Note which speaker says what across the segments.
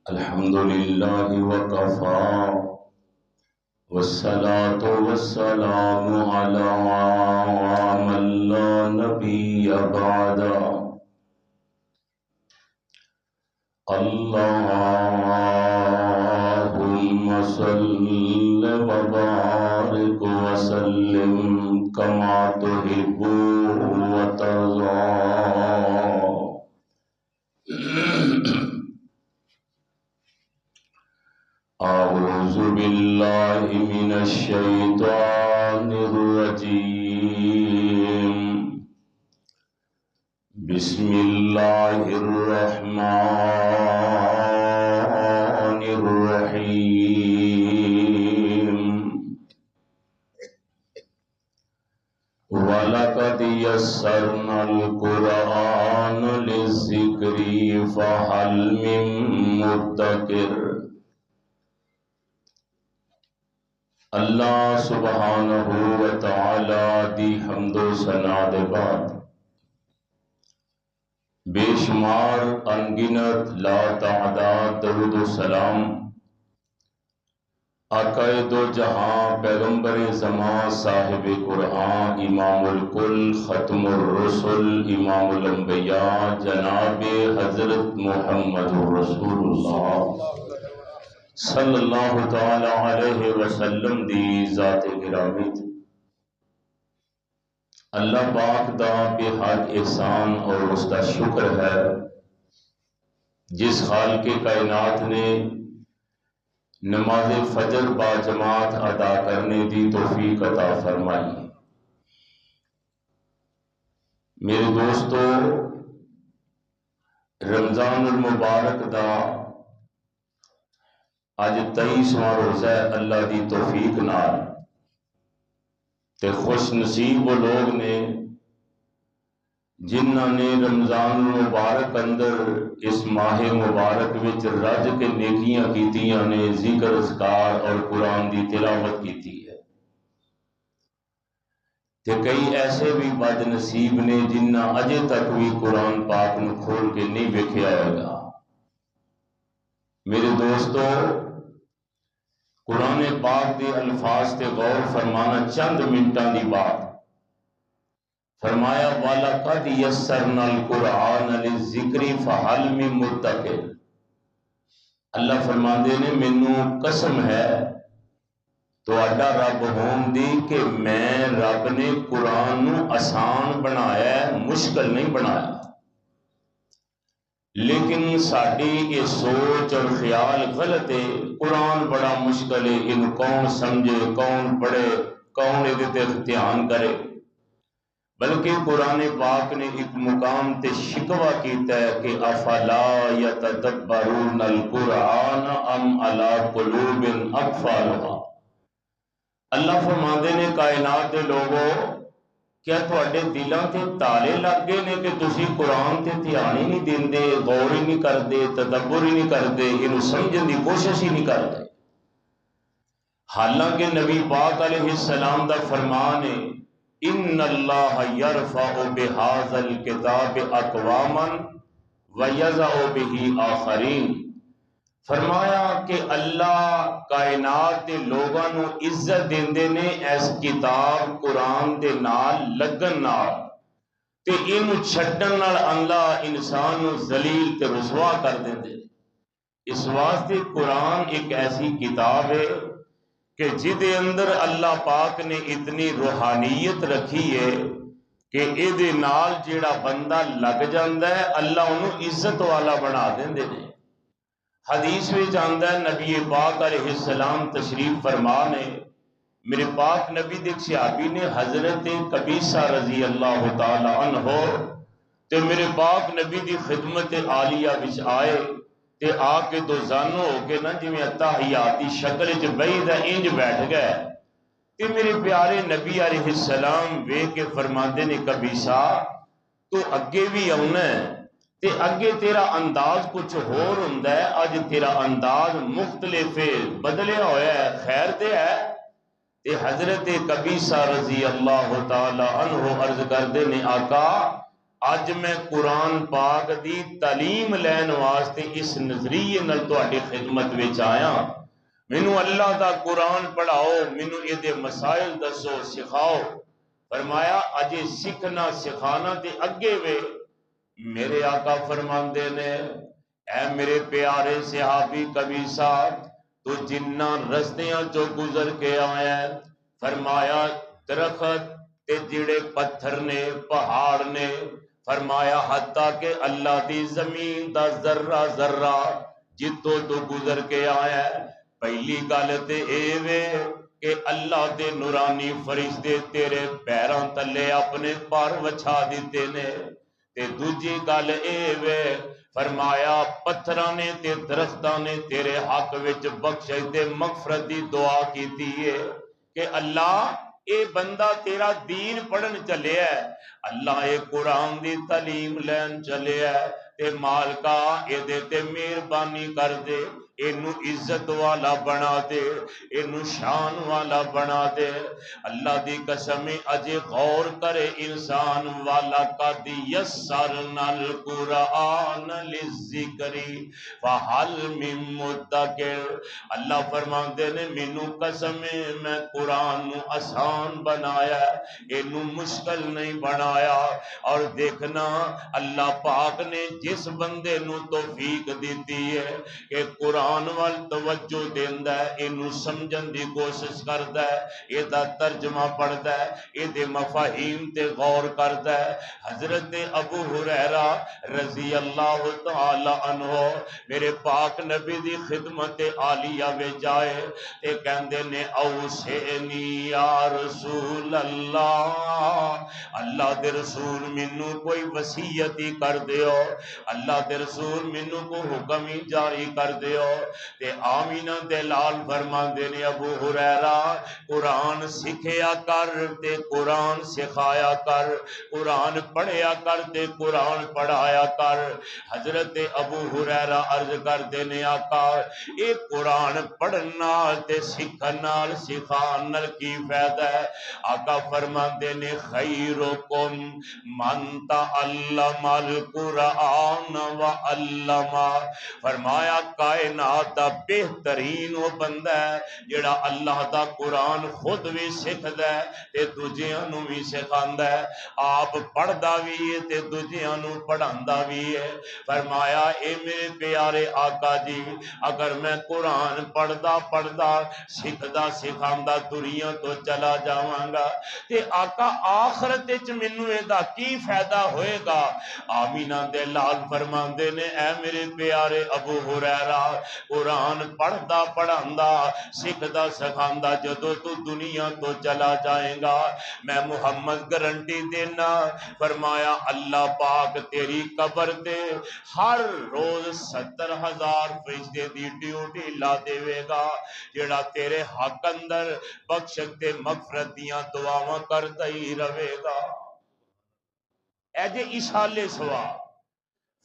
Speaker 1: الحمد لله وكفى والصلاة والسلام على من لا نبي بعده اللهم صل وبارك وسلم كما تحب وترضى. أعوذ بالله من الشيطان الرجيم. بسم الله الرحمن الرحيم. وَلَقَدْ يَسَّرْنَا الْقُرْآنَ لِلذِّكْرِ فَهَلْ مِن مُّدَّكِرٍ. اللہ سبحانہ و تعالی دی حمد و ثنا دے بعد بے شمار انگنت لا تعداد درود و سلام آقا دو جہاں پیغمبر زمان صاحب قرآن امام الکل ختم الرسل امام الانبیاء جناب حضرت محمد رسول اللہ صلی اللہ تعالی علیہ وسلم دی ذات گرامی تھی. اللہ پاک دا بے حد احسان اور اس کا شکر ہے جس خالق کائنات نے نماز فجر با جماعت ادا کرنے دی توفیق عطا فرمائی. میرے دوستو، رمضان المبارک دا اج 23واں روزہ ہے. اللہ دی توفیق نال تے خوش نصیب وہ لوگ نے جنہاں نے رمضان المبارک اندر اس ماہ مبارک وچ رج کے نیکیاں کیتیاں نے، ذکر اذکار اور قرآن دی تلاوت کیتی ہے. تے کئی ایسے بھی بد نصیب نے جنہاں اجے تک بھی قرآن پاک نو کھول کے نہیں ویکھیا ہوگا. میرے دوستو، قرآن پاک دے الفاظ تے غور فرمانا چند منٹاں دی بات. فرمایا وَلَقَدْ يَسَّرْنَا الْقُرْآنَ لِلذِّكْرِ فَهَلْ مِن مُّدَّكِرٍ. اللہ فرماندے نے مینوں قسم ہے تہاڈا رب ہون دی کہ میں رب نے قرآن نو آسان بنایا ہے، مشکل نہیں بنایا. لیکن ساڈی یہ سوچ اور خیال غلط ہے. قرآن بڑا مشکل ہے، ان کون سمجھے، کون پڑھے، کون یہ دھیان کرے. بلکہ قرآن پاک نے ایک مقام تے شکوہ کیتا ہے کہ افلا یتدبرون القرآن ام علی قلوب اقفالها. اللہ فرماندے نے کائنات دے لوگوں، کیا تواڈے دلاں تے تالے لگ گئے نے کہ تسی قرآن تے دھیان ہی نہیں دیندے، غور ہی نہیں کردے، تدبر ہی نہیں کردے، اینو سمجھن دی کوشش ہی نہیں کردے. حالانکہ نبی پاک علیہ السلام دا فرمان ہے ان اللہ یرفع بہذا الکتاب اقواما ویضع بہ آخرین. فرمایا کہ اللہ کائنات دے لوگاں نو عزت دیندے نے اس کتاب قرآن دے نال لگن نال، تے اینو چھڈن نال اللہ انسان نو ذلیل تے رسوا کر دیندے. اس واسطے قرآن ایک ایسی کتاب ہے کہ جدے اندر اللہ پاک نے اتنی روحانیت رکھی ہے کہ ایدے نال جیڑا بندہ لگ جاندا ہے اللہ انہوں عزت والا بنا دیندے نے. حدیث میں جاندا ہے نبی پاک علیہ السلام تشریف فرما نے، میرے پاک نبی دیکھ صحابی نے حضرت قبیصہ رضی اللہ تعالی عنہ تے میرے پاک نبی دی خدمت عالیہ وچ آئے تے آ کے دو زانو ہو کے نا جویں اتحیاتی شکل وچ بیٹھ انج بیٹھ گئے. تے میرے پیارے نبی علیہ السلام وے کے فرماندے نے قبیصہ تو اگے بھی آنا ہے تے اگے تیرا انداز کچھ ہور ہوندا ہے، اج تیرا انداز مختلف ہے، بدلیا ہویا ہے، خیر دے ہے. تے حضرت قبیصہ رضی اللہ تعالی عنہ عرض کردے نے آقا اج میں قرآن پاک دی تعلیم لین واسطے اس نظریے نال تہاڈی خدمت وچ آیا. مینوں اللہ دا قرآن پڑھاؤ، مینوں اے دے مسائل دسو، سکھاؤ. فرمایا اجے سیکھنا سکھانا تے اگے وے. میرے آقا فرماندے نے اے میرے پیارے صحابی کبھی صاحب تو جنہ رستیاں چو گزر کے آیا ہے، فرمایا درخت تے جڑے پتھر نے پہاڑ نے، فرمایا حتیٰ کہ اللہ دی زمین دا ذرہ ذرہ جتوں تو گزر کے آیا ہے. پہلی گل تے اے وے کہ اللہ دے نورانی فرشتے تیرے پیراں تلے اپنے پر وچھا دیتے نے. تے دوجی گل اے وے فرمایا پتھراں نے تے درختاں نے تیرے حق وچ بخشش تے مغفرت دی دعا کیتی ہے کہ اللہ اے بندہ تیرا دین پڑھن چلے ہے، اللہ اے قرآن دی تعلیم لین چلے ہے، تے مالکا اے دے تے مہربانی کر دے، اینو عزت والا بنا دے، اینو شان والا بنا دے. اللہ دی قسم اجے غور کرے انسان والا قد یسرنا القرآن للذکر فہل من مدکر. اللہ فرماندے نے مینوں قسم میں قرآن نو آسان بنایا ہے، اینو مشکل نہیں بنایا. اور دیکھنا اللہ پاک نے جس بندے نو توفیق دیتی ہے کہ قرآن وال توجہ دیندا ہے، اینو سمجھن دی کوشش کردا ہے، اے دا ترجمہ پڑھدا ہے، اے دے مفاہیم تے غور کردا ہے. حضرت ابو ہریرہ رضی اللہ تعالی عنہ میرے پاک نبی دی خدمت عالیہ وچ جائے تے کہندے نے اوصینی یا رسول اللہ، اللہ دے رسول مینوں کوئی وصیت ہی کر دیو، اللہ دے رسول مینوں کو حکم ہی جاری کر دیو. تے آمینہ دے لال فرماندے نے ابو ہریرہ قرآن سکھیا کر تے قرآن سکھایا کر، قرآن پڑھیا کر تے قرآن پڑھایا کر. حضرت ابو ہریرہ عرض کردے نے آقا اے قرآن پڑھن نال تے سکھن نال سکھان نال کی فائدہ ہے؟ آقا فرماندے نے خیرکم من تعلم القرآن وعلما. فرمایا کائنات دا بہترین وہ بندہ ہے جڑا اللہ دا قرآن خود بھی سکھدا ہے تے دوجیاں نو بھی سکھاندا ہے، آپ پڑھدا بھی ہے تے دوجیاں نو پڑھاندا بھی ہے. فرمایا اے میرے پیارے آقا جی اگر میں قرآن پڑھدا پڑھدا سکھدا سکھاندا دنیا تو چلا جاواں گا تے آقا آخرت وچ مینوں اے دا کی فائدہ ہوئے گا؟ آمینہ دے لال فرماندے نے اے میرے پیارے ابو ہریرہ قرآن پڑھدا پڑھاندا سکھدا سکھاندا جدو تو دنیا تو چلا جائے گا میں محمد گارنٹی دینا، فرمایا اللہ پاک تیری قبر تے ہر روز 70,000 فرشتے دی ڈیوٹی لا دے گا جڑا تیرے حق اندر بخشش تے مغفرت دیاں دعاواں کردا ہی رہے گا. اے جے اشالے سوا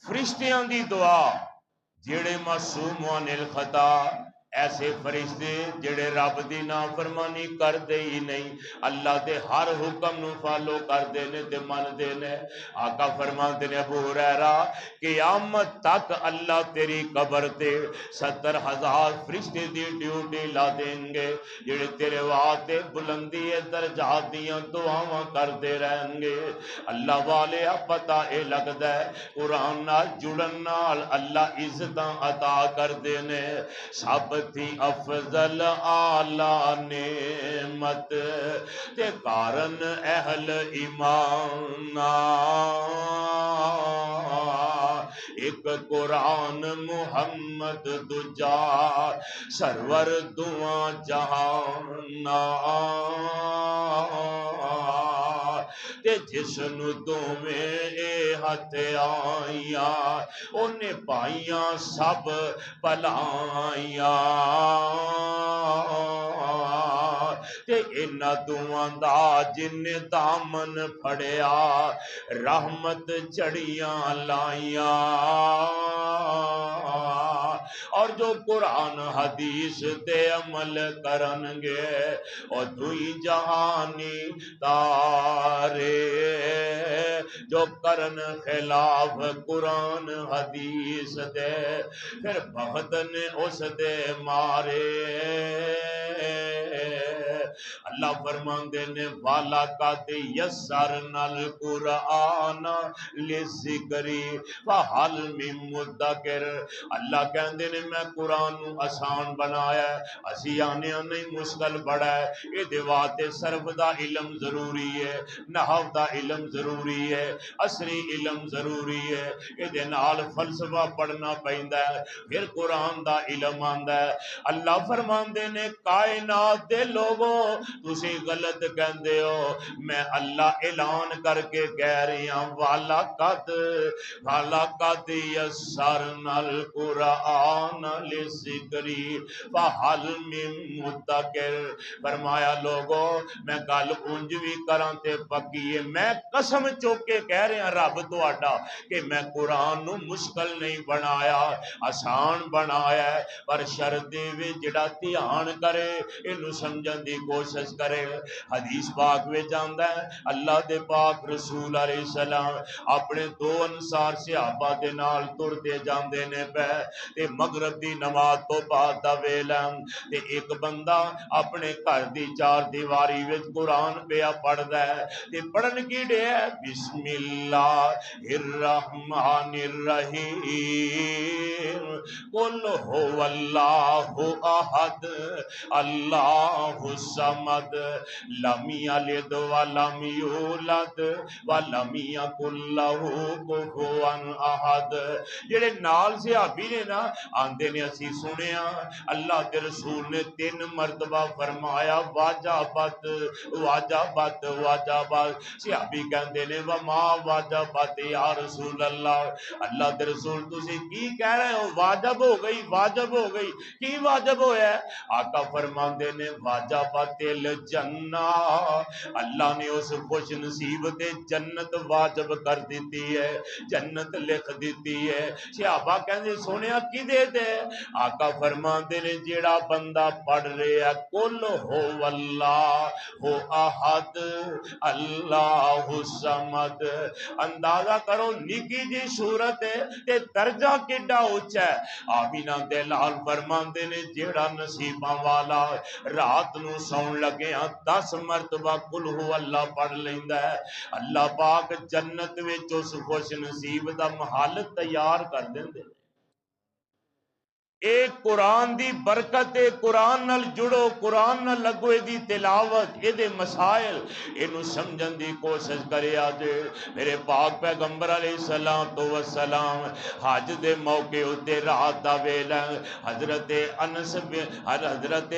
Speaker 1: فرشتیاں دی دعا جڑے معصوم عن الخطا، ایسے فرشتے جڑے رب دی نافرمانی کر دے ہی نہیں، اللہ دے ہر حکم نو فالو کر دے نے تے من دے نے. آقا فرماندے نے ابو ہریرہ قیامت تک اللہ تیری قبر تے 70,000 فرشتے دی ڈیوٹی لا دیں گے جڑے تیرے واسطے بلندی درجات دیاں دعاواں کر دے رہیں گے. اللہ والے پتہ اے لگدا ہے قرآن نال جڑن نال اللہ عزتاں عطا کر دے نے. سب تھی افضل اعلی نعمت تے کارن اہل ایمان ایک قرآن محمد دجا سرور دعا جہان تے جس نو دوویں اے ہتھ آئیاں اونے پائیاں سب بلائیاں تے انہاں دوواں دا جن دامن پھڑیا رحمت جڑیاں لائیاں. اور جو قرآن حدیث تے عمل کرنگے اور دوئی جہانی تارے جو کرن خلاف قرآن حدیث دے پھر بخت نے اس دے مارے اللہ فرماندے نے والا قد یسرنا القرآن للذکری فہل من مدکر اللہ کہندے نے میں قرآن نو آسان بنایا ہے اسی آنے نہیں مشکل بڑا ہے یہ دیواتے صرف دا علم ضروری ہے نحو دا علم ضروری ہے عصری علم ضروری ہے یہ دنال فلسفہ پڑھنا پہندہ ہے پھر قرآن دا علم آندہ ہے اللہ فرماندے نے کائنات دے لوگوں تسی غلط کہندے ہو میں اللہ اعلان کر کے کہہ رہی ہوں والا قد یسرنا القرآن للذکری فہل من مدکر فرمایا لوگوں میں گل انج بھی کران تے پکی ہے میں قسم چوکے کہہ رہے ہیں رب تہاڈا کہ میں قرآن نو مشکل نہیں بنایا آسان بنایا ہے پر شرط وی جڑا دھیان کرے اینو سمجھن دی کوشش کرے حدیث پاک میں جاندا ہے اللہ دے پاک رسول علیہ السلام اپنے دو انصار صحابہ دے نال ٹرتے جاندے نے پے تے مغرب دی نماز تو بعد دا ویلا تے ایک بندہ اپنے گھر دی چار دیواری وچ قرآن پیا پڑھدا ہے تے پڑھن کی ڈے ہے بسم اللہ الرحمن الرحیم قل هو اللہ احد اللہ الصمد لم یلد ولم یولد ولم یکن لہ کفوا احد جڑے نال صحابی نے نا آندے نے اسی سنیا اللہ کے رسول نے 3 مرتبہ فرمایا واجبت واجبت واجبت صحابی کہندے نے وما واجبت یا رسول اللہ کے رسول تسی کی کہہ رہے ہو واجب ہو گئی کی واجب ہویا ہے آقا فرماندے نے واجبت الجنہ اللہ نے اس خوش نصیب تے جنت واجب کر دیتی ہے جنت لکھ دیتی ہے صحابہ کہندے سونیا کی دے دے آقا فرماندے نے جیڑا بندہ پڑھ رہا کل ہو اللہ ہو احد اللہ الصمد اندازہ کرو نکی جی صورت ہے تے درجہ کڈا اونچا ہے آمینہ دے لال فرماندے نے جیڑا نصیباں والا رات نو سون لگے 10 مرتبہ قل ہو اللہ پڑھ لیندا ہے اللہ پاک جنت وچ اس خوش نصیب دا محل تیار کر دیندے ایک قرآن دی برکت قرآن نال جڑو قرآن نال لگو دی تلاوت اے دے مسائل اینو سمجھن دی کوشش کرے آجے میرے پاک پیغمبر علیہ السلام حج دے موقع اتے رات دا ویلا حضرت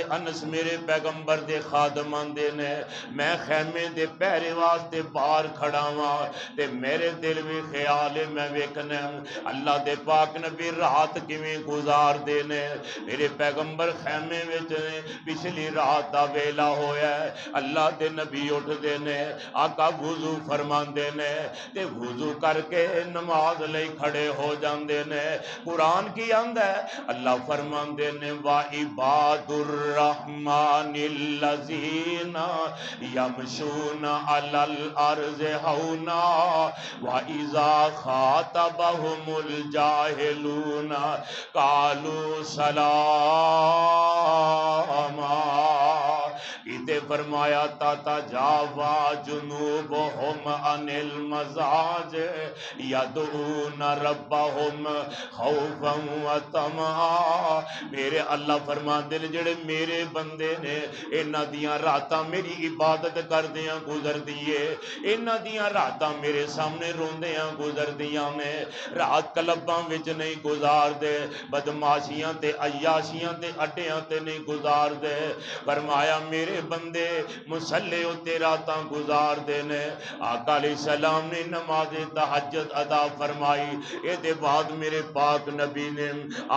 Speaker 1: انس میرے پیغمبر دے خادمان دے نے میں خیمے دے پہرے واسطے باہر کھڑا ہاں تے میرے دل میں خیال ہے میں ویکھنا اللہ دے پاک نبی رات کیویں گزار دے نے میرے پیغمبر خیمے وچ نے پچھلی رات دا ویلا ہویا ہے اللہ دے نبی اٹھ دے نے آقا وضو فرماندے نے تے وضو کر کے نماز لئی کھڑے ہو جاندے نے قرآن کی آندا ہے اللہ فرماندے نے وا عباد الرحمن الذین یمشون علی الارض ہونا واذا خاطبهم الجاہلون قالوا سلاما کہتے فرمایا تا جاوا جنوبہم عن المزاج یدعون ربہم خوفا و طمعا میرے اللہ فرماندے نے جڑے میرے بندے نے انہاں دیاں راتاں میری عبادت کردیاں گزر دیے انہاں دیاں راتاں میرے سامنے روندیاں گزر دیاں نے رات کلباں وچ نہیں گزار دے بدماشیاں تے عیاشیاں تے اڈیاں تے نہیں گزار دے فرمایا میرے بندے بندے مسلے اتے راتاں گزار دینے۔ آقا علیہ السلام نے نماز تہجد ادا فرمائی، اے دے بعد میرے پاک نبی نے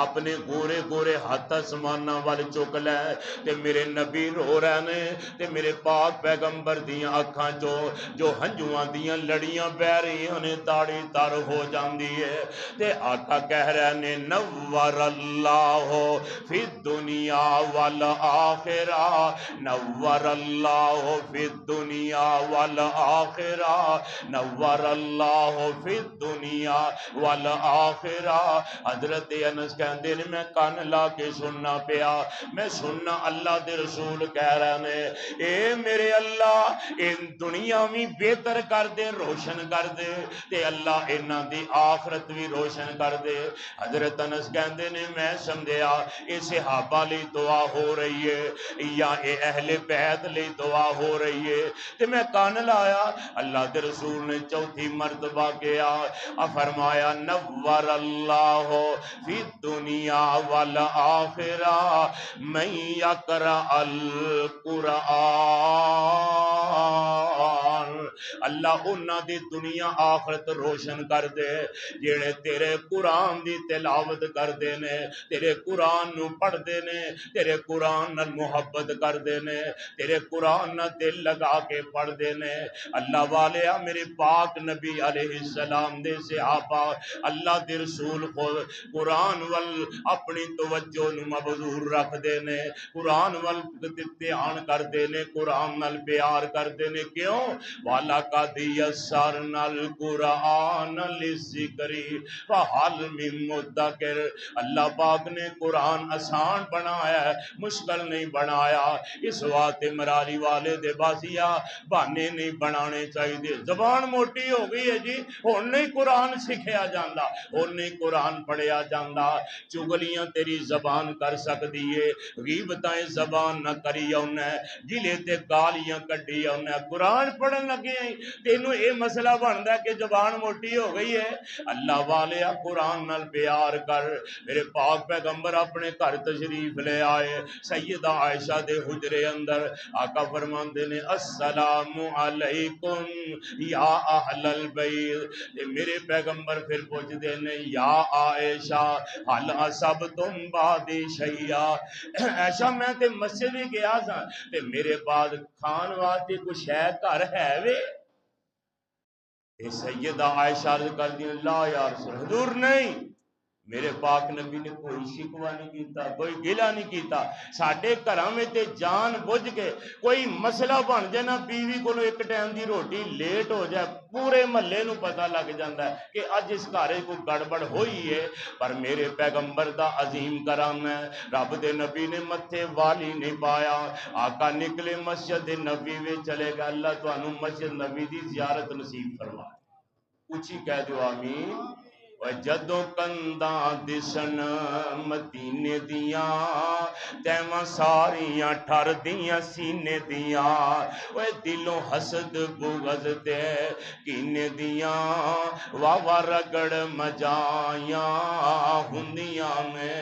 Speaker 1: اپنے گورے گورے ہاتھ آسماناں وال چک لے تے میرے نبی رو رہے نے تے میرے پاک پیغمبر دیاں اکھاں جو ہنجواں دیاں لڑیاں بہ رہی نے داڑھی تر ہو جاندی ہے تے آقا کہہ رہے نے نور اللہ فی الدنیا والآخرہ، نور اللہ فی الدنیا والآخرہ، نور اللہ فی الدنیا والآخرہ۔ حضرت انس کہندے نے میں کان لا کے سننا پیا، میں سننا اللہ دے رسول کہہ رہے نے اے میرے اللہ ان دنیا بھی بہتر کر دے، روشن کر دے تے اللہ انہاں دی آخرت بھی روشن کر دے۔ حضرت انس کہندے نے میں سمجھیا اے صحابہ لئی دعا ہو رہی ہے یا اے اہل بیت لئی دعا ہو رہی ہے تے میں کان لایا، اللہ دے رسول نے چوتھی مرتبہ کیا، فرمایا نور اللہ فی الدنیا والآخرہ من یقرأ القرآن، اللہ انہاں دی دنیا آخرت روشن کر دے جڑے تیرے قرآن دی تلاوت کر دے نے، تیرے قرآن نو پڑھ دے نے، تیرے قرآن نال محبت کر دے نے، تیرے قرآن نال دل لگا کے پڑھ دے نے۔ اللہ والیا میرے پاک نبی علیہ السلام دے صحابہ اللہ دے رسول خود قرآن وال اپنی توجہ نو مبذور رکھ دے نے، قرآن وال دھیان کر دے نے، قرآن نال پیار کر دے نے۔ کیوں؟ وَلَقَدْ يَسَّرْنَا الْقُرْآنَ لِلذِّكْرِ فَهَلْ مِن مُدَّكِرٍ۔ اللہ پاک نے قرآن آسان بنایا ہے، مشکل نہیں بنایا۔ اس واسطے مرالی والے دے باسیا بہانے نہیں بنانے چاہیے۔ زبان موٹی ہو گئی ہے جی، ہن نہیں قرآن سکھیا جاندا، ہن نہیں قرآن پڑھیا جاندا۔ چگلیاں تیری زبان کر سکدی ہے، غیبتیں زبان نہ کری اونا ہے، گلے تے گالیاں کڈی اونا ہے۔ قرآن پڑھن لگے ہیں تینوں اے مسئلہ بندا ہے کہ زبان موٹی ہو گئی ہے۔ اللہ والے قرآن نال پیار کر۔ میرے پاک پیغمبر اپنے گھر تشریف لے آئے، سیدہ عائشہ دے حجرے اندر آقا فرماندے نے السلام علیکم یا اہل البیت۔ میرے پیغمبر پھر پوچھ دے نے یا عائشہ حل اصبتم بعدی شیئا، عائشہ میں تے مسجد بھی گیا سا تے میرے بعد کھان واسطے کچھ ہے گھر ہے وے؟ سیدہ عائشہ عرض کر دی لا یا رسول حضور نہیں، میرے پاک نبی نے کوئی شکوہ نہیں کیتا، کوئی گلہ نہیں کیتا۔ ساڈے گھراں میں تے جان بوجھ کے کوئی مسئلہ بن جائے نا، بیوی کو ایک ٹائم دی روٹی لیٹ ہو جائے پورے محلے نو پتہ لگ جاندا ہے کہ اج اس گھر کوئی گڑبڑ ہوئی ہے۔ پر میرے پیغمبر دا عظیم کرم ہے، رب دے نبی نے متھے والی نہیں پایا۔ آقا نکلے مسجد نبی وچ چلے گا، اللہ تانوں مسجد نبی دی زیارت نصیب فرمائے۔ اونچی کہہ دیو آمین۔ جدوں کنداں دسن مدینے دیاں تیواں ساریاں ٹھر دیاں سینے دیاں، اوے دلوں حسد بغض تے کینے دیاں واہ رگڑ مجایاں ہوندیاں نے،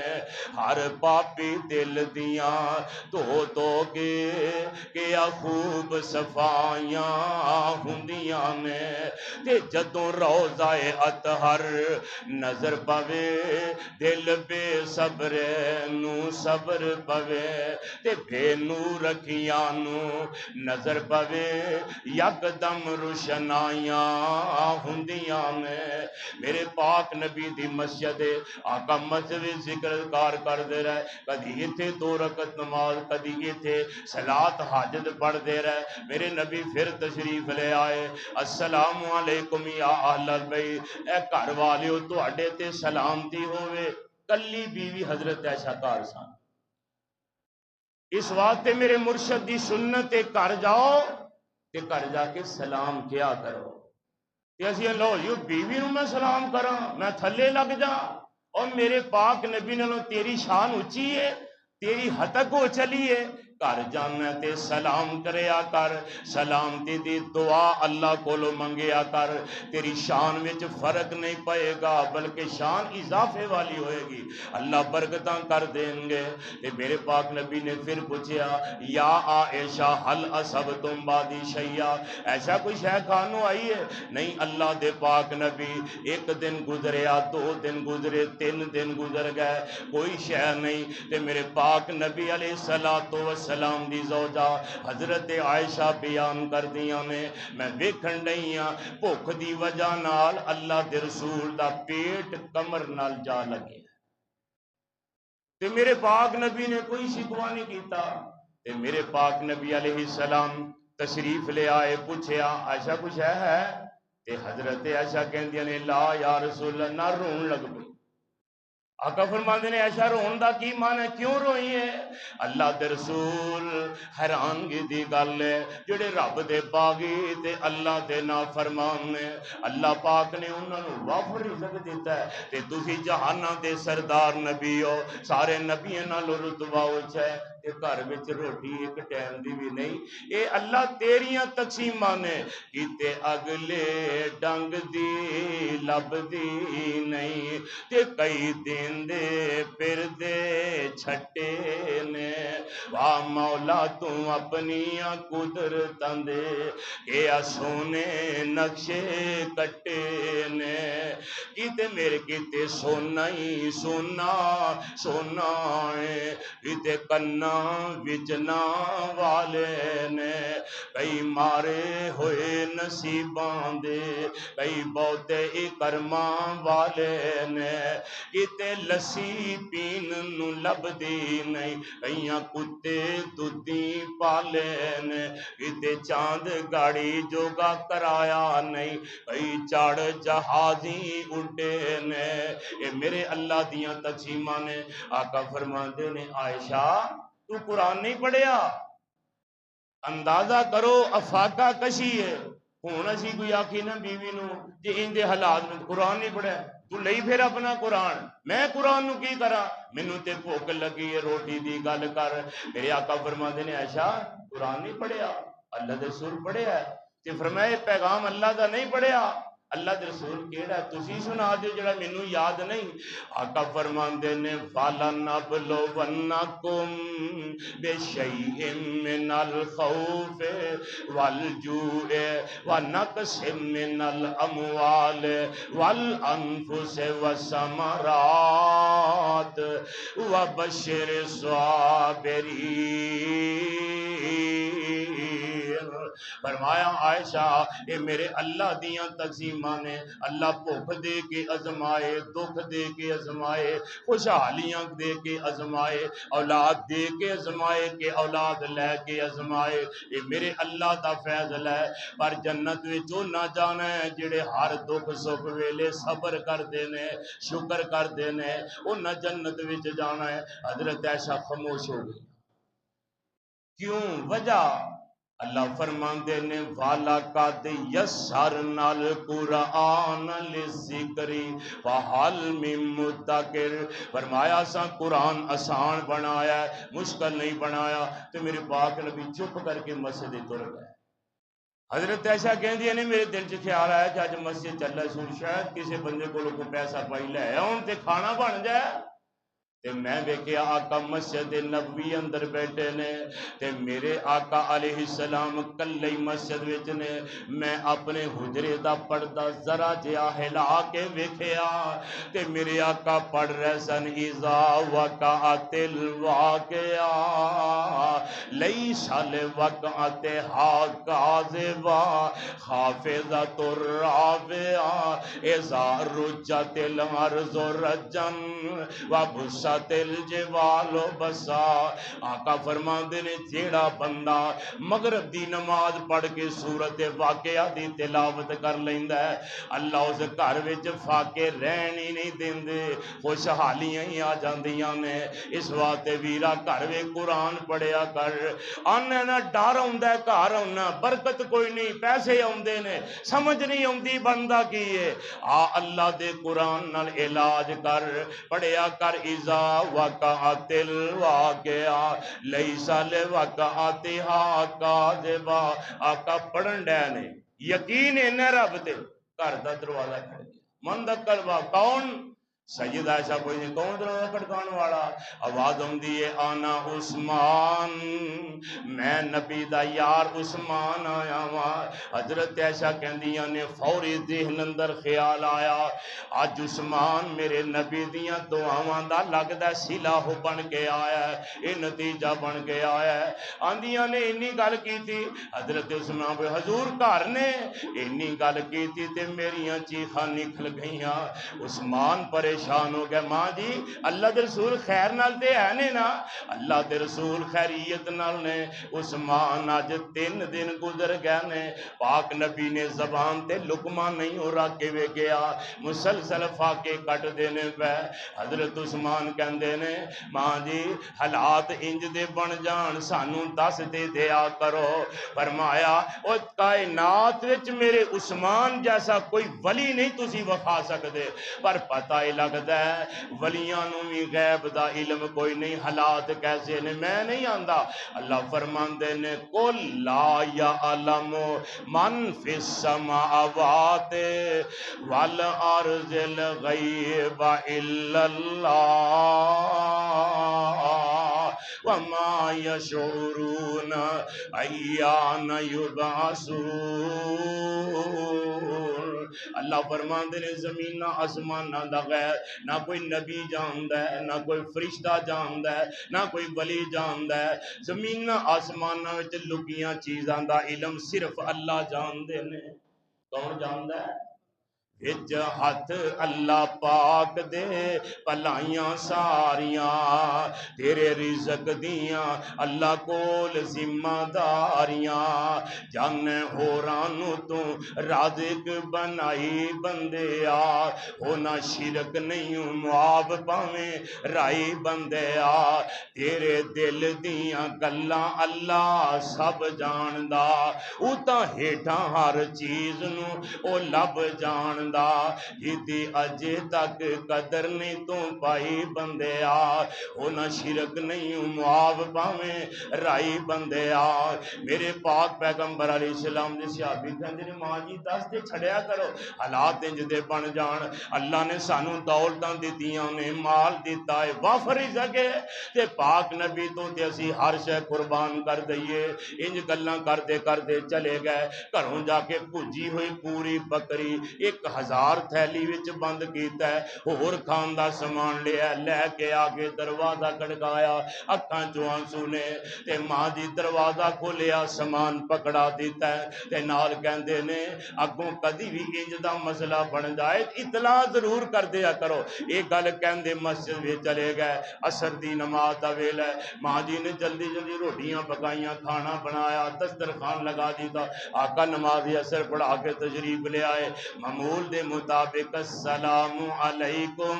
Speaker 1: ہر پاپی دل دیاں تو کے کیا خوب صفائیاں ہوندیاں نے۔ تے جدوں روضہ اطہر نظر پوے دل بے صبر نو صبر پوے، تے بے نور اکھیاں نو نظر پوے یکدم روشنائیاں ہوندیاں نے۔ میرے پاک نبی دی مسجد آقا مسجد ذکر کار کر دے رہے، کدی ایتھے 2 رکعت نماز، کدی ایتھے صلاۃ حاجت پڑھ دے رہے۔ میرے نبی پھر تشریف لے آئے، السلام علیکم یا اہل البیت، اے گھر والیو تواڈے تے سلامتی ہوئے۔ کلی بیوی حضرت عائشہ گھر سن، اس واسطے میرے مرشد دی سنت گھر جاؤ تے گھر جا کے سلام کیا کرو۔ تے اسی لو جی بیوی نو میں سلام کراں میں تھلے لگ جا، اور میرے پاک نبی نالوں تیری شان اونچی ہے، تیری ہتک ہو چلی ہے گھر جانا تے سلام کریا کر، سلامتی دی دعا اللہ کولو منگیا کر، تیری شان وچ فرق نہیں پائے گا بلکہ شان اضافے والی ہوئے گی، اللہ برکتاں کر دیں گے۔ تے میرے پاک نبی نے پھر پوچھیا یا عائشہ حل اصبتم بعدی شیئا، ایسا کوئی شے کھانو آئی ہے؟ نہیں اللہ دے پاک نبی، ایک دن گزریا، 2 دن گزرے، 3 دن گزر گئے، کوئی شے نہیں۔ تے میرے پاک نبی علیہ السلام دی زوجہ حضرت عائشہ بیان کر دیاں نے میں ویکھن ڈئی ہاں بھوک دی وجہ نال اللہ دے رسول دا پیٹ کمر نال جا لگے، تے میرے پاک نبی نے کوئی شکوہ نہیں کیتا۔ تے میرے پاک نبی علیہ السلام تشریف لے آئے، پوچھیا عائشہ کچھ ہے؟ تے حضرت عائشہ کہندیاں نے لا یا رسول اللہ، نہ رون لگ پئی۔ آقا فرماندے نے عائشہ رون دا کی معنی ہے، کیوں روئی ہے؟ اللہ دے رسول حیرانگی دی گل ہے، جڑے رب دے باغی تے اللہ دے نافرمان نے، اللہ پاک نے انہاں نوں وافر رزق دیتا ہے، تے تسی جہاناں دے سردار نبی ہو، سارے نبیاں نال رتبہ اونچا ہے، تے گھر وچ روٹی ایک ٹائم دی بھی نہیں، اے اللہ تیریاں تقسیماں نے کیتے اگلے ڈنگ دی لب دی نہیں، تے کئی دن دے پھر دے چھٹے نے، واہ مولا تو اپنی قدرتاں دے کیا سونے نقشے کٹے نے، کیتے میرے کیتے سونا ہی سونا سونا ہے، کیتے کنا وچنا والے نے، کئی مارے ہوئے نصیباں دے، کئی بہتے کرماں والے نے، کیتے لسی پین نو لب دی نہیں، کئیاں کتے دودھی پالے نے، کیتے چاند گاڑی جوگا کرایا نہیں، کئی چڑھ جہازی اڈے نے، اے میرے اللہ دیاں تقسیماں نے۔ آقا فرماندے نے عائشہ تو قرآن نہیں پڑھیا؟ اندازہ کرو افاقہ کشی ہے، ہوں اسی کوئی آخی نا بیوی نو جی ان دے حالات میں قرآن نہیں پڑھیا، تو لئی پھر اپنا قرآن، میں قرآن نو کی کرا، مینوں تے بھوک لگی ہے روٹی دی گل کر۔ میرے آقا فرماندے نے عائشہ قرآن نہیں پڑھیا؟ اللہ دے رسول پڑھیا ہے، تے فرمایا پیغام اللہ دا نہیں پڑھیا؟ اللہ دے رسول کیڑا ہے تسی سنا دیو جڑا مینوں یاد نہیں۔ آقا فرماندے نے فَلَنَبْلُوَنَّكُمْ بِشَيْءٍ مِّنَ الْخَوْفِ وَالْجُوعِ وَنَقْصٍ مِّنَ الْأَمْوَالِ وَالْأَنفُسِ وَالثَّمَرَاتِ وَبَشِّرِ الصَّابِرِينَ۔ فرمایا عائشہ اے میرے اللہ دیاں تقسیماں نے، اللہ بھوک دے کے ازمائے، دکھ دے کے ازمائے، خوشحالیاں دے کے ازمائے، اولاد دے کے ازمائے کہ اولاد لے کے ازمائے، اے میرے اللہ دا فیضل ہے۔ پر جنت وچوں نہ جانا ہے جڑے ہر دکھ سکھ ویلے صبر کر دینے شکر کر دینے، انہاں جنت وچ جانا ہے۔ حضرت عائشہ خاموش ہو گئی، کیوں؟ وجہ اللہ فرماندے نے وَلَقَدْ يَسَّرْنَا الْقُرْآنَ لِلذِّكْرِ فَهَلْ مِن مُّدَّكِرٍ۔ فرمایا سا قرآن آسان بنایا ہے، مشکل نہیں بنایا۔ تو میرے پاک نبی چپ کر کے مسجد تر گئے۔ حضرت عائشہ کہندی نے میرے دل چ خیال آیا کہ اج مسجد چلا سو، شاید کسی بندے کو پیسہ پائی لے آن تے کھانا بن جائے، تے میں ویکھیا آقا مسجد نبوی اندر بیٹھے نے، تے میرے آقا علیہ السلام کلے مسجد وچ نے، میں اپنے حجرے دا پردہ ذرا جہا ہلا کے ویکھیا تے میرے آقا پڑھ رہے سن اذا وقعت الواقعہ لیس لوقعتھا کاذبہ خافضۃ الرافعہ اذا رجت الارض رجا وبست الجبال بسا۔ آقا فرماندے نے جیڑا بندہ مغرب دی نماز پڑھ کے سورت واقعہ دی تلاوت کر لیندا ہے، اللہ اس گھر وچ فاقے رہن ہی نہیں دیندے، خوشحالیاں ہی آ جاندیاں نے۔ اس واسطے ویرا گھر وچ قرآن پڑھیا کر، آنے نہ ڈر ہوندا ہے گھر ہونا، برکت کوئی نہیں، پیسے آوندے نے، سمجھ نہیں آوندی بندہ کی ہے، آ اللہ دے قرآن نال علاج کر، پڑھیا کر اذا اذا وقعت الواقعہ لیس لوقعتها کاذبہ. آقا پڑھن ڈے نے یقین انہیں رب دے گھر دا دروازہ کھڑ گیا. من دا کلبہ کون؟ سید عائشہ کوئی نہیں کون دروازہ کھڑکان والا؟ آواز ہوندی ہے آنا عثمان، میں نبی دا یار عثمان آیا ہاں. حضرت عائشہ کہندیاں نے فوری ذہن اندر خیال آیا اج عثمان میرے نبی دیاں دعاواں دا لگدا سلاح بن کے آیا ہے، اے نتیجہ بن کے آیا ہے. آندیاں نے انی گل کیتی حضرت عثمان پہ حضور گھر نے انی گل کیتی تے میریاں چیخاں نکل گئیاں. عثمان پریشان ہو گیا. ماں جی اللہ دے رسول خیر نال تے ہے نے نا، اللہ دے رسول خیریت نال نے. عثمان اج 3 دن گزر گئے نے پاک نبی نے زبان تے لقمہ نہیں ہو رکھ کے گیا، مسلسل فاقے کٹ دینے پہ. حضرت عثمان کہندے نے ماں جی حالات انج دے بن جان سانو دس دے دیا کرو. فرمایا او کائنات وچ میرے عثمان جیسا کوئی ولی نہیں تسی وفا سکدے، پر پتہ ہی لگدا ہے ولیاں نو بھی غیب دا علم کوئی نہیں، حالات کیسے نے میں نہیں آندا. اللہ فرماندے نے قل لا یعلم من فی السماوات والارض الغیب الا اللہ وما یشعرون ایان یبعثون. اللہ فرماندے نے زمین آسمان دا غیر نہ کوئی نبی جاندا ہے، نہ کوئی فرشتہ جاندا ہے، نہ کوئی ولی جاندا ہے. زمین آسمان وچ لکیاں چیزاں دا علم صرف اللہ جاندے نے. کون جاندا ہے؟ وچ ہاتھ اللہ پاک دے پلائیاں ساریاں تیرے رزق دیاں اللہ کول ذمہ داریاں. جانے ہورانو تو رازق بنائی بندیا ہونا شرک نہیں معاب پاویں رائی بندیا. تیرے دل دیاں گلاں اللہ سب جاندا، او تاں ہیٹھاں ہر چیز نو او لب جاندا. جیتی اجے تک قدر نہیں تو پائی بندیا ہونا شرک نہیں معاب پاویں رائی بندیا. میرے پاک پیغمبر علیہ السلام نے صحابی کہندے نے ماں جی دس تے چھڑیا کرو حالات انج دے بن جان. اللہ نے سانو دولتاں دتیاں نے، مال دیتا ہے وافر سکے تے پاک نبی تو تے اسی ہر شے قربان کر دئیے. انج گلاں کردے چلے گئے. گھروں جا کے بھجی ہوئی پوری بکری 1000 تھیلی وچ بند کیتا ہے، اور کھان دا سامان لیا لے کے آگے دروازہ کھڑکایا. اکھاں چوں آنسو نے تے ماں جی دروازہ کھولیا سامان پکڑا دیتا ہے تے نال کہندے نے اگوں کدی بھی انج دا مسئلہ بن جائے اطلاع ضرور کر دیا کرو. ایک گل کہندے مسجد وچ چلے گئے. عصر دی نماز دا ویلا ہے. ماں جی نے جلدی روٹیاں پکائیاں، کھانا بنایا، دسترخوان لگا دیتا. آقا نماز عصر پڑھا کے تشریف لے آئے. معمول دے مطابق السلام علیکم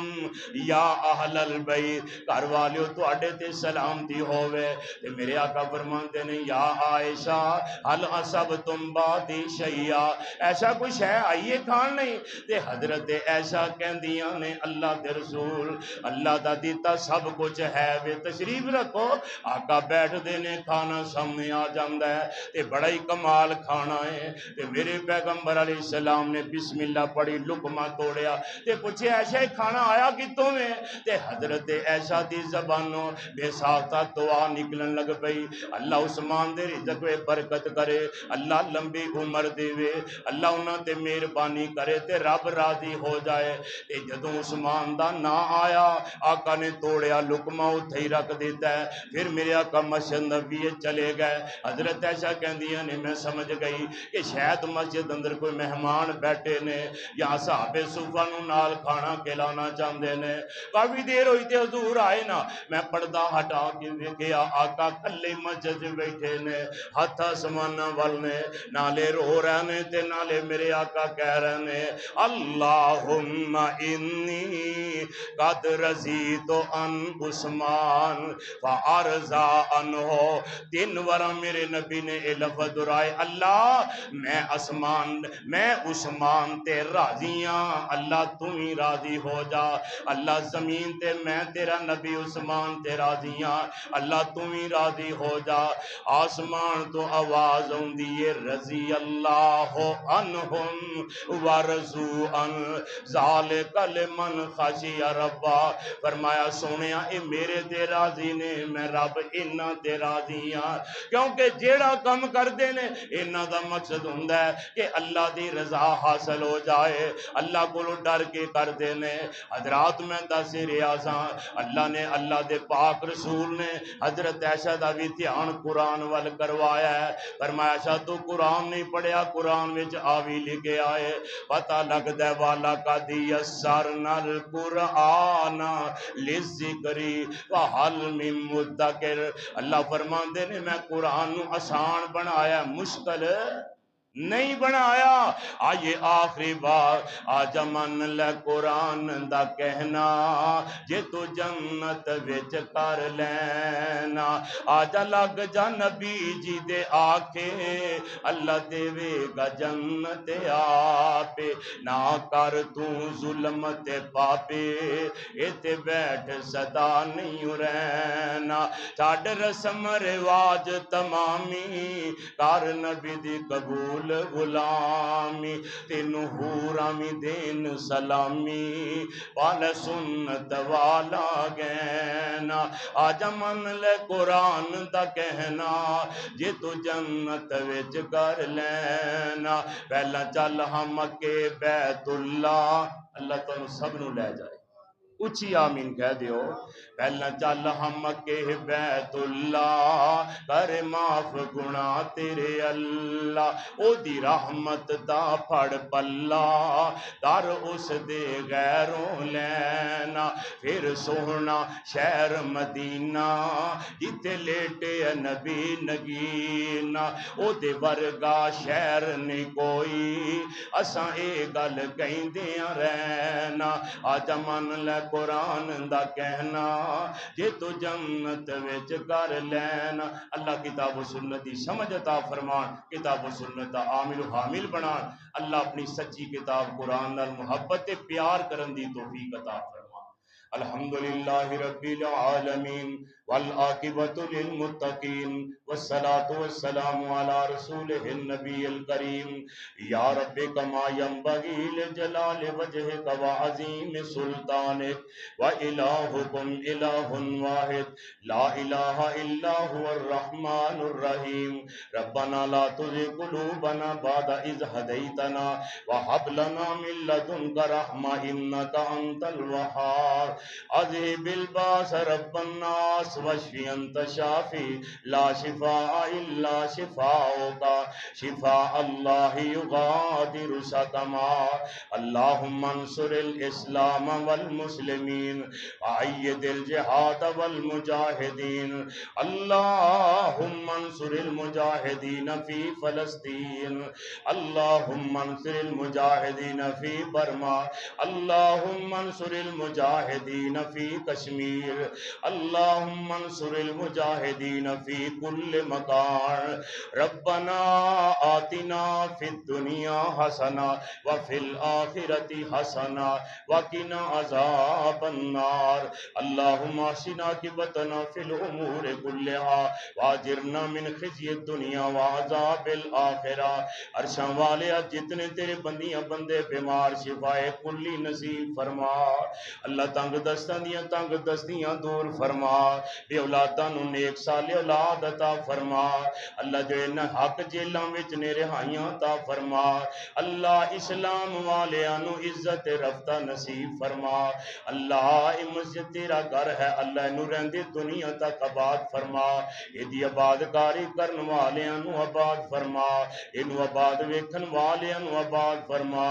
Speaker 1: یا اہل البیت، گھر والیو تواڈے تے سلامتی ہووے. تے میرے آقا فرماندے نے یا عائشہ حل اصبتم بعدی شیئا، ایسا کوئی شے آئیے کھان نہیں؟ تے حضرت عائشہ کہندیاں نے اللہ دے رسول اللہ دا دیتا سب کچھ ہے وے، تشریف رکھو. آقا بیٹھ دینے کھانا سامنے آ جاندا ہے تے بڑا ہی کمال کھانا ہے. تے میرے پیغمبر علیہ السلام نے بسم اللہ پڑھی، لقمہ توڑیا تے پوچھے عائشہ کھانا آیا کتوں میں؟ تے حضرت عائشہ دی زبانوں بے ساختہ دعا نکلن لگ پئی. اللہ عثمان دے رزق میں برکت کرے، اللہ لمبی عمر دے، اللہ انہاں تے مہربانی کرے تے رب راضی ہو جائے. تے جدوں عثمان دا نا آیا آقا نے توڑیا لقمہ اتھے ہی رکھ دیتا ہے. پھر میرے آقا مسجد نبی چلے گئے. حضرت عائشہ کہندیاں نے میں سمجھ گئی کہ شاید مسجد اندر کوئی مہمان بیٹھے نے یا صحابہ صوفہ نو نال کھانا کھلانا چاہندے نے. کافی دیر ہوئی تے حضور آئے نا، میں پردہ ہٹا کے ویکھیا آقا کلے مسجد بیٹھے نے، ہاتھ آسمان ول نے، نالے رو رہے نے تے نالے میرے آقا کہہ رہے نے اللہم انی قد رضیت عن عثمان فارضا عنہ. 3 ورا میرے نبی نے اے لفظ دہرائے اللہ میں عثمان تے راضیاں اللہ تو ہی راضی ہو جا اللہ زمین تے میں تیرا نبی عثمان تے راضیاں اللہ تو ہی راضی ہو جا آسمان تو آواز ہوندی ہے رضی اللہ عنہم ورضوا عن ذالک لمن خشی ربا فرمایا سونیا اے میرے تے راضی نے میں رب انہاں تے راضی ہاں کیونکہ جیڑا کم کردے نے انہاں دا مقصد ہوندا ہے کہ اللہ دی رضا حاصل ہو جائے اللہ کو ڈر کے کردے نے حضرات میں دس ریاضاں اللہ نے اللہ دے پاک رسول نے حضرت عائشہ دا بھی دھیان قرآن وال کروایا ہے فرمایا عائشہ تو قرآن نہیں پڑھیا قرآن وچ آوی لکھے آئے پتہ لگدا والا کا دیسرنا القرآن للذکری وحل من مدکر اللہ فرماندے نے میں قرآن نو آسان بنایا مشکل نہیں بنایا آئیے آخری بار آجا من لے قرآن دا کہنا جے تو جنت وچ کر لینا آجا لگ جا نبی جی دے آکے اللہ دے وے گا جنت آپے نہ کر تو ظلمت پاپے ایتے بیٹھ صدا نہیں رہنا چاڑ رسم رواج تمامی کار نبی دی قبول غلامی تینو حورامی دین سلامی والا سنت والا گینا آجا من لے قرآن دا کہنا جے تو جنت وچ کر لینا پہلا چل ہم کے بیت اللہ تنو سب نو لے جائے اچھی آمین کہہ دیو پہلا چل ہم کے بیت اللہ کر معاف گناہ تیرے اللہ او دی رحمت دا پھڑ پلا در اس دے غیروں لینا پھر سونا شہر مدینہ جتے لیٹے نبی نگینا او دے ورگا شہر نہیں کوئی اساں اے گل کہیں دیاں رہنا آجا من لے قرآن دا کہنا جے تو جنت وچ کر لینا اللہ کتاب و سنت دی سمجھ عطا فرمان کتاب و سنت دا عامل و حامل بنان اللہ اپنی سچی کتاب قرآن نال محبت پیار کرن دی توفیق عطا فرمان الحمدللہ رب العالمین والعاقبۃ للمتقین والصلاة والسلام علی رسولہ النبی الکریم یا رب کما ینبغی لجلال وجہک وعظیم سلطانک وإلہکم الہ واحد لا الہ الا هو الرحمن الرحیم ربنا لا تزغ قلوبنا بعد اذ هدیتنا وهب لنا من لدنک رحمہ انک انت الوہاب اذهب الباس رب الناس واشف انت شافی لا شفاء الا شفاؤک شفاء اللہ یغادر سقما اللہم انصر الاسلام والمسلمین وأيد الجهاد والمجاہدین اللہم انصر المجاہدین فی فلسطین اللہم انصر المجاہدین فی برما اللہم انصر المجاہدین فی کشمیر اللہم انصر المجاہدین فی کل مکان ربنا آتنا فی الدنیا حسنہ وفی الآخرت حسنہ وقنا عذاب النار اللہم احسن عاقبتنا فی الامور کلہا واجرنا من خزی الدنیا وعذاب الآخرہ عرشاں والے جتنے تیرے بندیاں بندے بیمار شفائے کلی نصیب فرما اللہ تنگ دستیاں دور فرما بے اولاداں نو نیک صالح اولاد عطا فرما اللہ جو نہ حق جیلاں وچ نے رہائیاں عطا فرما اللہ اسلام والیاں نو عزت رفتہ نصیب فرما اللہ اے مسجد تیرا گھر ہے اللہ نو رہندے دنیا تک آباد فرما ایدی آباد کاری کرن والیاں نو آباد فرما اینو آباد ویکھن والیاں نو آباد فرما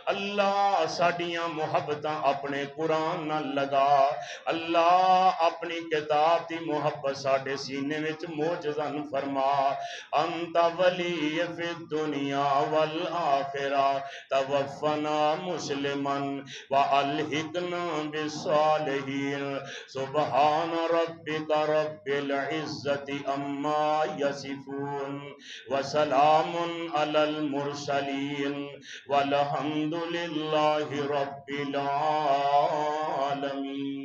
Speaker 1: اللہ ساڈیاں محبتاں اپنے قرآن نال لگا۔ اللہ اپنی کتاب دی محبت ساڈے سینے وچ موجزن فرما۔ انت ولی فی الدنیا والآخرہ توفنا مسلما والحقنا بالصالحین۔ سبحان ربک رب العزت اما یصفون وسلام علی المرسلین والحمد للہ رب العالمین۔